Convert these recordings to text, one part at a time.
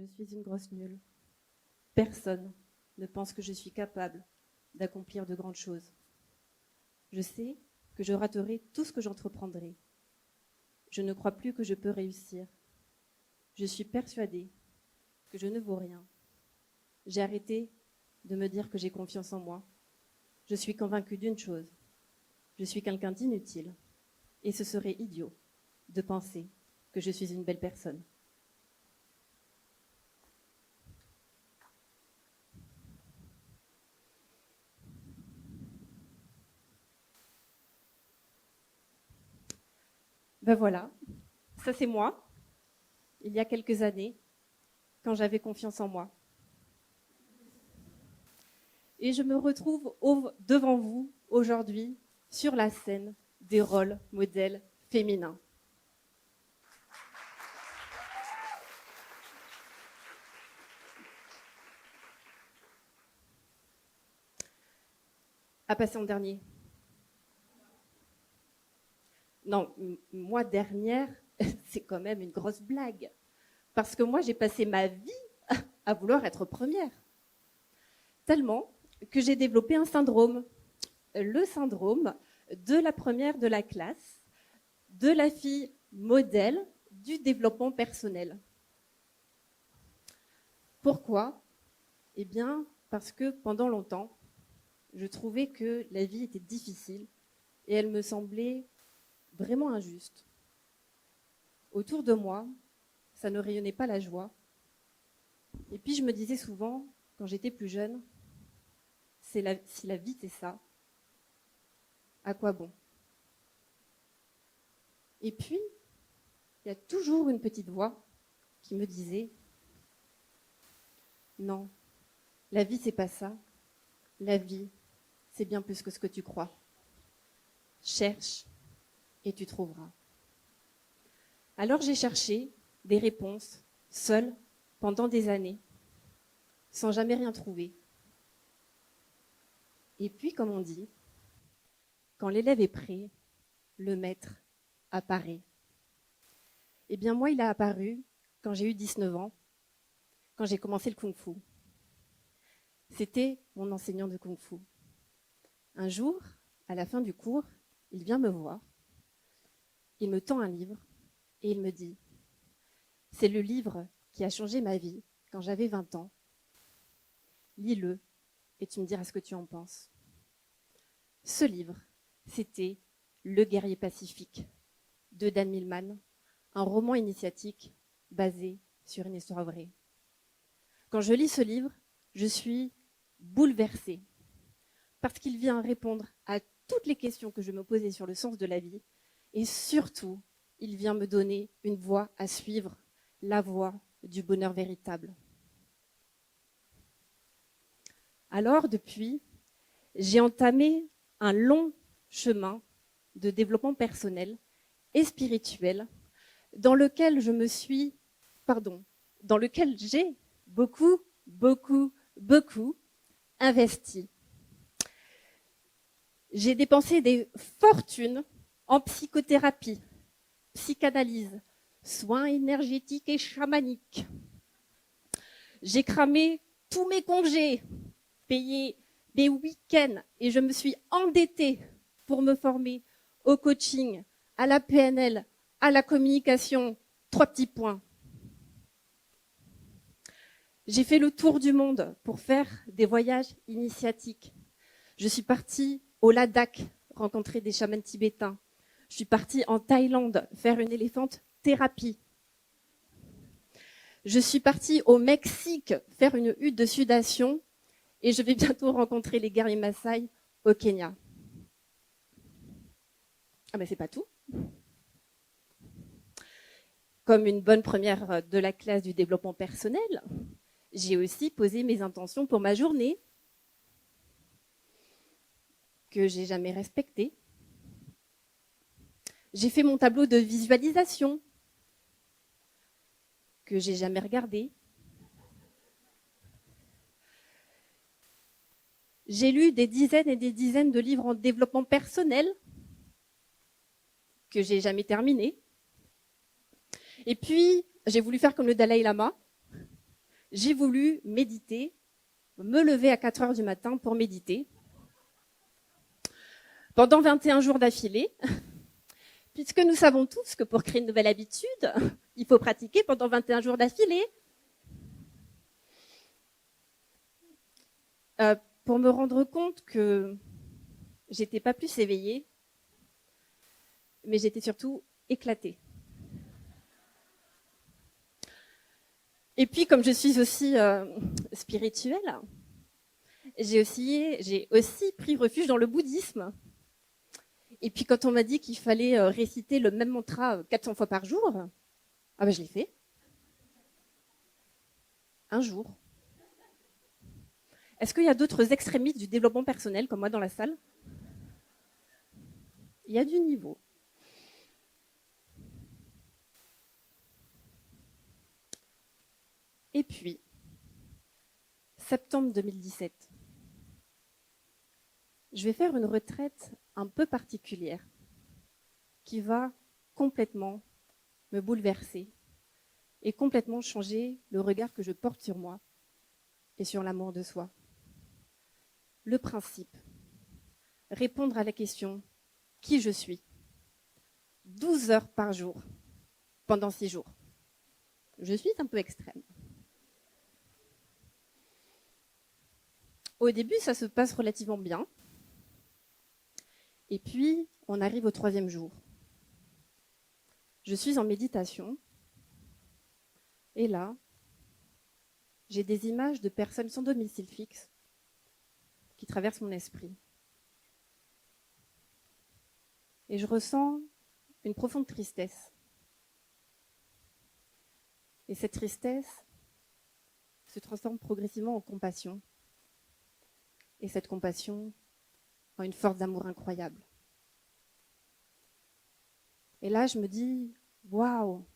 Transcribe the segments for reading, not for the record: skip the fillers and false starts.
Je suis une grosse nulle. Personne ne pense que je suis capable d'accomplir de grandes choses. Je sais que je raterai tout ce que j'entreprendrai. Je ne crois plus que je peux réussir. Je suis persuadée que je ne vaux rien. J'ai arrêté de me dire que j'ai confiance en moi. Je suis convaincue d'une chose. Je suis quelqu'un d'inutile. Et ce serait idiot de penser que je suis une belle personne. Ben voilà, ça c'est moi, il y a quelques années, quand j'avais confiance en moi. Et je me retrouve devant vous aujourd'hui sur la scène des rôles modèles féminins. À passer en dernier. Non, moi dernière, c'est quand même une grosse blague. Parce que moi, j'ai passé ma vie à vouloir être première. Tellement que j'ai développé un syndrome. Le syndrome de la première de la classe, de la fille modèle du développement personnel. Pourquoi ? Eh bien, parce que pendant longtemps, je trouvais que la vie était difficile et elle me semblait vraiment injuste. Autour de moi, ça ne rayonnait pas la joie. Et puis je me disais souvent, quand j'étais plus jeune, si la vie c'est ça, à quoi bon ? Et puis, il y a toujours une petite voix qui me disait, non, la vie c'est pas ça. La vie, c'est bien plus que ce que tu crois. Cherche et tu trouveras. Alors j'ai cherché des réponses, seule, pendant des années, sans jamais rien trouver. Et puis, comme on dit, quand l'élève est prêt, le maître apparaît. Eh bien, moi, il a apparu quand j'ai eu 19 ans, quand j'ai commencé le kung-fu. C'était mon enseignant de kung-fu. Un jour, à la fin du cours, il vient me voir, il me tend un livre et il me dit « C'est le livre qui a changé ma vie quand j'avais 20 ans. Lis-le et tu me diras ce que tu en penses. » Ce livre, c'était Le guerrier pacifique de Dan Millman, un roman initiatique basé sur une histoire vraie. Quand je lis ce livre, je suis bouleversée parce qu'il vient répondre à toutes les questions que je me posais sur le sens de la vie et surtout, il vient me donner une voie à suivre, la voie du bonheur véritable. Alors, depuis, j'ai entamé un long chemin de développement personnel et spirituel dans lequel j'ai beaucoup investi. J'ai dépensé des fortunes en psychothérapie, psychanalyse, soins énergétiques et chamaniques. J'ai cramé tous mes congés, payé mes week-ends et je me suis endettée pour me former au coaching, à la PNL, à la communication. 3 petits points. J'ai fait le tour du monde pour faire des voyages initiatiques. Je suis partie au Ladakh rencontrer des chamans tibétains. Je suis partie en Thaïlande faire une éléphante thérapie. Je suis partie au Mexique faire une hutte de sudation et je vais bientôt rencontrer les guerriers Maasai au Kenya. Ah ben c'est pas tout. Comme une bonne première de la classe du développement personnel, j'ai aussi posé mes intentions pour ma journée que j'ai jamais respectée. J'ai fait mon tableau de visualisation que j'ai jamais regardé. J'ai lu des dizaines et des dizaines de livres en développement personnel que j'ai jamais terminé. Et puis, j'ai voulu faire comme le Dalai Lama. j'ai voulu méditer, me lever à 4 heures du matin pour méditer pendant 21 jours d'affilée, puisque nous savons tous que pour créer une nouvelle habitude, il faut pratiquer pendant 21 jours d'affilée. Pour me rendre compte que j'étais pas plus éveillée, mais j'étais surtout éclatée. Et puis, comme je suis aussi spirituelle, j'ai aussi pris refuge dans le bouddhisme. Et puis, quand on m'a dit qu'il fallait réciter le même mantra 400 fois par jour, ah ben je l'ai fait. Un jour. Est-ce qu'il y a d'autres extrémistes du développement personnel comme moi dans la salle? Il y a du niveau. Et puis, septembre 2017, je vais faire une retraite un peu particulière qui va complètement me bouleverser et complètement changer le regard que je porte sur moi et sur l'amour de soi. Le principe, répondre à la question « Qui je suis ?» 12 heures par jour, pendant 6 jours. Je suis un peu extrême. Au début, ça se passe relativement bien. Et puis, on arrive au 3e jour. Je suis en méditation. Et là, j'ai des images de personnes sans domicile fixe qui traversent mon esprit. Et je ressens une profonde tristesse. Et cette tristesse se transforme progressivement en compassion. Et cette compassion en une force d'amour incroyable. Et là, je me dis, waouh,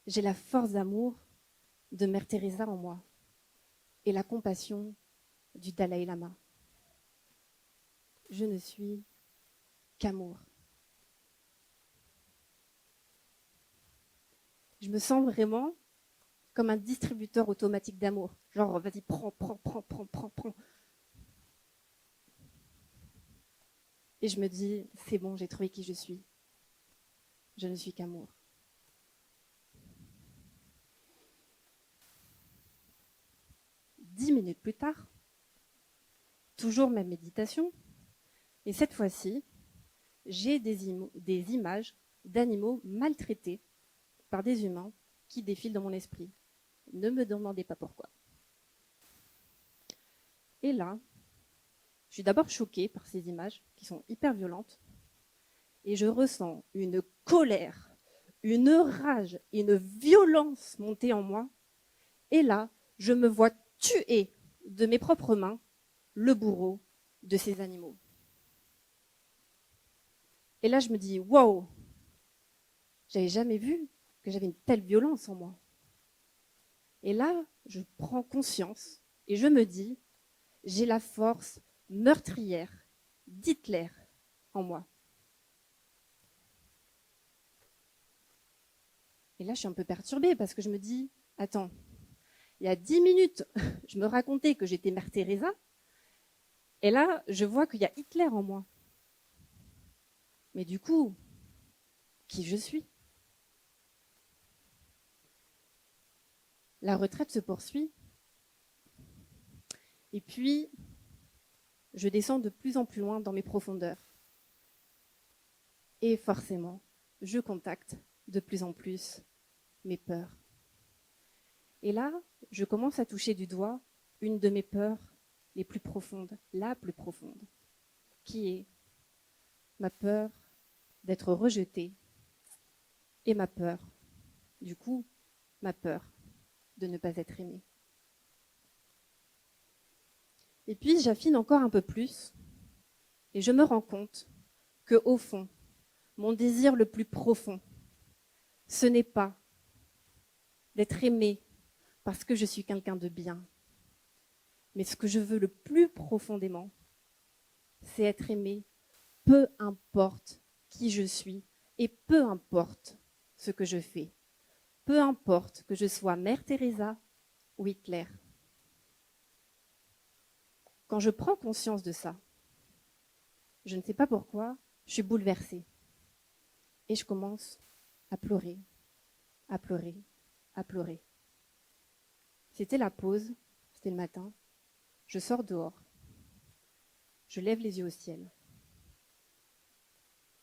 j'ai la force d'amour de Mère Teresa en moi et la compassion du Dalai Lama. Je ne suis qu'amour. Je me sens vraiment comme un distributeur automatique d'amour. Genre, vas-y, prends. Et je me dis, c'est bon, j'ai trouvé qui je suis. Je ne suis qu'amour. Dix minutes plus tard, toujours même méditation, et cette fois-ci, j'ai des images d'animaux maltraités par des humains qui défilent dans mon esprit. Ne me demandez pas pourquoi. Et là, je suis d'abord choquée par ces images qui sont hyper violentes et je ressens une colère, une rage, une violence monter en moi. Et là, je me vois tuer de mes propres mains le bourreau de ces animaux. Et là, je me dis, waouh, j'avais jamais vu que j'avais une telle violence en moi. Et là, je prends conscience et je me dis, j'ai la force meurtrière d'Hitler en moi. Et là, je suis un peu perturbée parce que je me dis, attends, il y a 10 minutes, je me racontais que j'étais Mère Teresa, et là, je vois qu'il y a Hitler en moi. Mais du coup, qui je suis? La retraite se poursuit. Et puis, je descends de plus en plus loin dans mes profondeurs. Et forcément, je contacte de plus en plus mes peurs. Et là, je commence à toucher du doigt une de mes peurs les plus profondes, la plus profonde, qui est ma peur d'être rejetée et ma peur, du coup, ma peur de ne pas être aimée. Et puis, j'affine encore un peu plus et je me rends compte que, au fond, mon désir le plus profond, ce n'est pas d'être aimée parce que je suis quelqu'un de bien, mais ce que je veux le plus profondément, c'est être aimée, peu importe qui je suis et peu importe ce que je fais. Peu importe que je sois Mère Teresa ou Hitler. Quand je prends conscience de ça, je ne sais pas pourquoi, je suis bouleversée. Et je commence à pleurer, à pleurer, à pleurer. C'était la pause, c'était le matin. Je sors dehors. Je lève les yeux au ciel.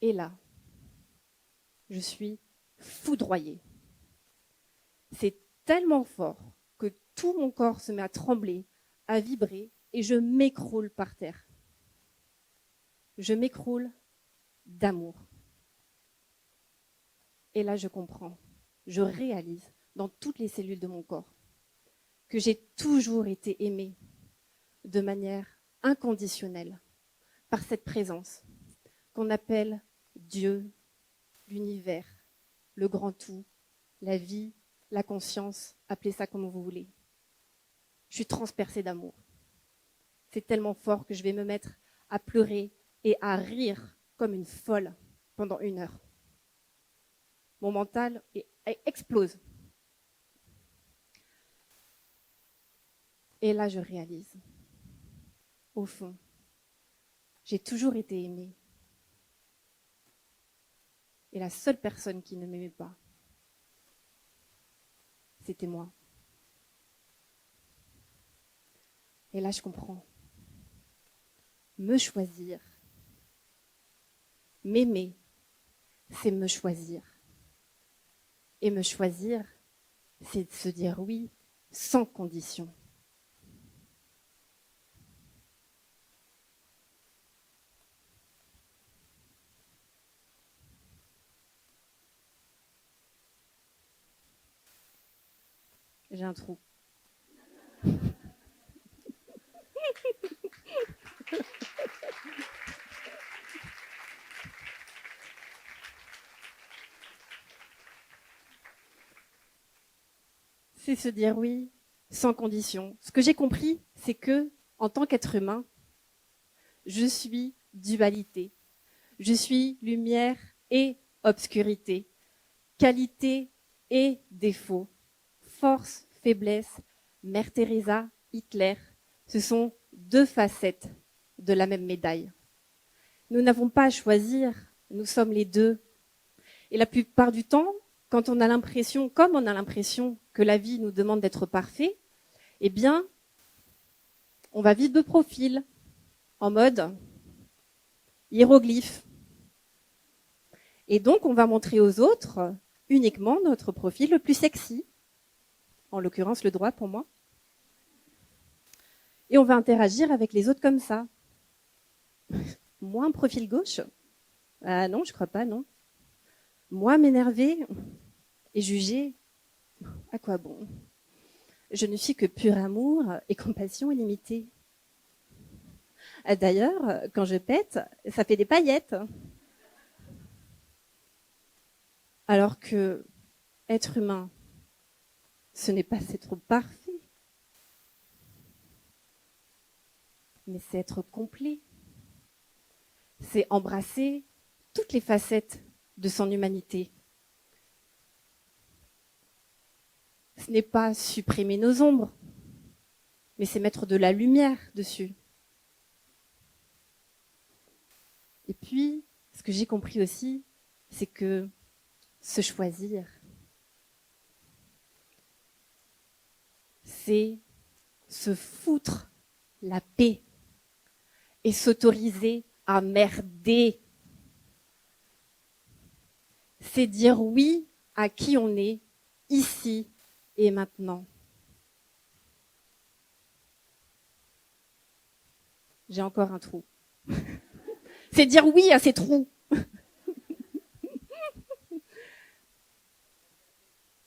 Et là, je suis foudroyée. C'est tellement fort que tout mon corps se met à trembler, à vibrer, et je m'écroule par terre. Je m'écroule d'amour. Et là, je comprends, je réalise dans toutes les cellules de mon corps que j'ai toujours été aimée de manière inconditionnelle par cette présence qu'on appelle Dieu, l'univers, le grand tout, la vie, la conscience, appelez ça comme vous voulez. Je suis transpercée d'amour. C'est tellement fort que je vais me mettre à pleurer et à rire comme une folle pendant 1 heure. Mon mental explose. Et là, je réalise, au fond, j'ai toujours été aimée. Et la seule personne qui ne m'aimait pas, c'était moi. Et là, je comprends. Me choisir, m'aimer, c'est me choisir. Et me choisir, c'est de se dire oui sans condition. J'ai un trou. C'est se dire oui sans condition. Ce que j'ai compris, c'est que, en tant qu'être humain, je suis dualité. Je suis lumière et obscurité, qualité et défaut, force, faiblesse, Mère Teresa, Hitler. Ce sont 2 facettes de la même médaille. Nous n'avons pas à choisir, nous sommes les 2. Et la plupart du temps, quand on a l'impression, comme on a l'impression que la vie nous demande d'être parfait, eh bien, on va vite de profil, en mode hiéroglyphe. Et donc, on va montrer aux autres uniquement notre profil le plus sexy, en l'occurrence le droit pour moi. Et on va interagir avec les autres comme ça. Moi, un profil gauche? Ah non, je crois pas, non. Moi, m'énerver et juger? À quoi bon? Je ne suis que pur amour et compassion illimitée. D'ailleurs, quand je pète, ça fait des paillettes. Alors que être humain, ce n'est pas être parfait, mais c'est être complet. C'est embrasser toutes les facettes de son humanité. Ce n'est pas supprimer nos ombres, mais c'est mettre de la lumière dessus. Et puis, ce que j'ai compris aussi, c'est que se choisir, c'est se foutre la paix et s'autoriser à merder. C'est dire oui à qui on est, ici et maintenant. J'ai encore un trou. C'est dire oui à ces trous.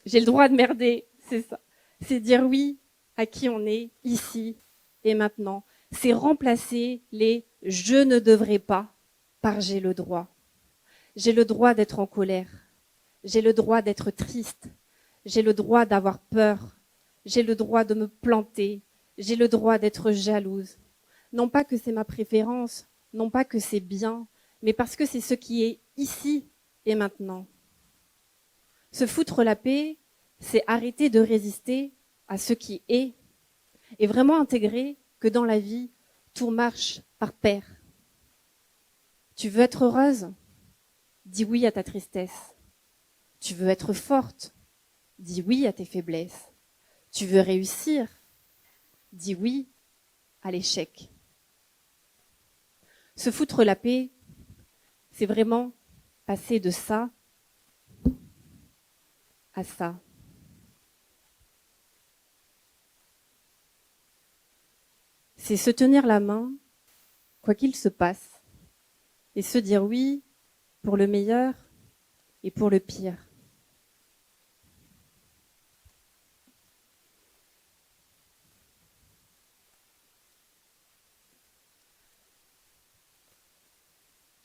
J'ai le droit de merder, c'est ça. C'est dire oui à qui on est, ici et maintenant. C'est remplacer les « je ne devrais pas » par « j'ai le droit ». J'ai le droit d'être en colère. J'ai le droit d'être triste. J'ai le droit d'avoir peur. J'ai le droit de me planter. J'ai le droit d'être jalouse. Non pas que c'est ma préférence, non pas que c'est bien, mais parce que c'est ce qui est ici et maintenant. Se foutre la paix, c'est arrêter de résister à ce qui est, et vraiment intégrer que dans la vie, tout marche par paire. Tu veux être heureuse? Dis oui à ta tristesse. Tu veux être forte? Dis oui à tes faiblesses. Tu veux réussir? Dis oui à l'échec. Se foutre la paix, c'est vraiment passer de ça à ça. C'est se tenir la main, quoi qu'il se passe, et se dire oui pour le meilleur et pour le pire.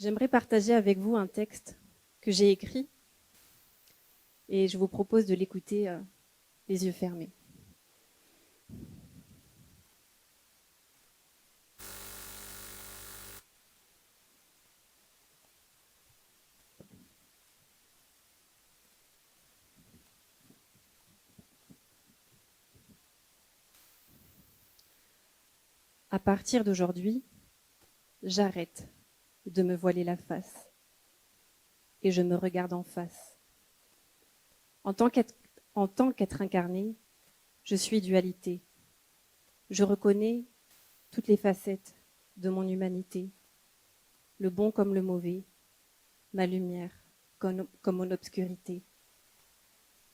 J'aimerais partager avec vous un texte que j'ai écrit et je vous propose de l'écouter les yeux fermés. À partir d'aujourd'hui, j'arrête de me voiler la face et je me regarde en face. En tant qu'être incarné, je suis dualité. Je reconnais toutes les facettes de mon humanité, le bon comme le mauvais, ma lumière comme mon obscurité.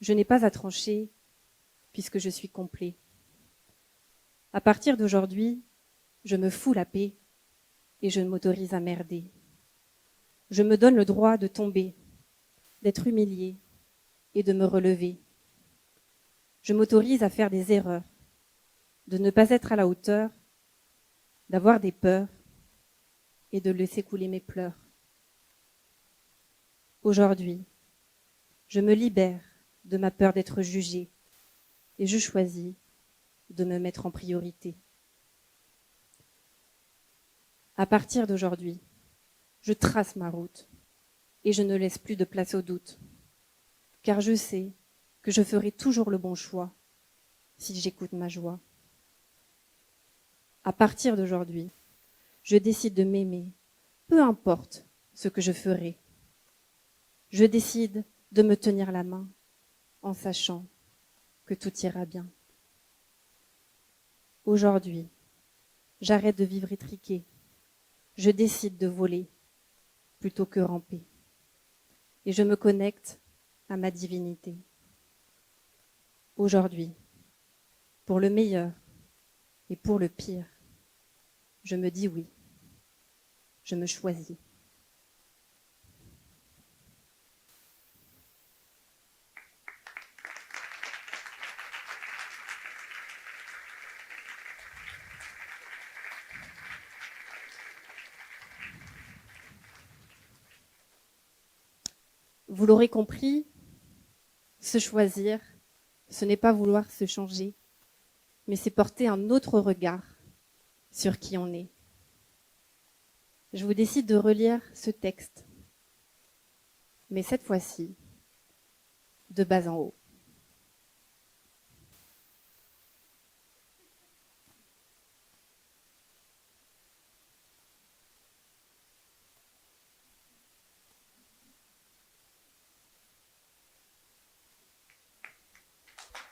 Je n'ai pas à trancher puisque je suis complet. À partir d'aujourd'hui, je me fous la paix et je m'autorise à merder. Je me donne le droit de tomber, d'être humilié et de me relever. Je m'autorise à faire des erreurs, de ne pas être à la hauteur, d'avoir des peurs et de laisser couler mes pleurs. Aujourd'hui, je me libère de ma peur d'être jugée et je choisis de me mettre en priorité. À partir d'aujourd'hui, je trace ma route et je ne laisse plus de place au doute, car je sais que je ferai toujours le bon choix si j'écoute ma joie. À partir d'aujourd'hui, je décide de m'aimer, peu importe ce que je ferai. Je décide de me tenir la main en sachant que tout ira bien. Aujourd'hui, j'arrête de vivre étriquée. Je décide de voler plutôt que ramper. Et je me connecte à ma divinité. Aujourd'hui, pour le meilleur et pour le pire, je me dis oui. Je me choisis. Vous l'aurez compris, se choisir, ce n'est pas vouloir se changer, mais c'est porter un autre regard sur qui on est. Je vous décide de relire ce texte, mais cette fois-ci, de bas en haut.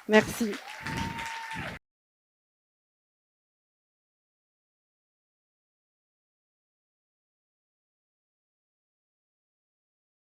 Merci.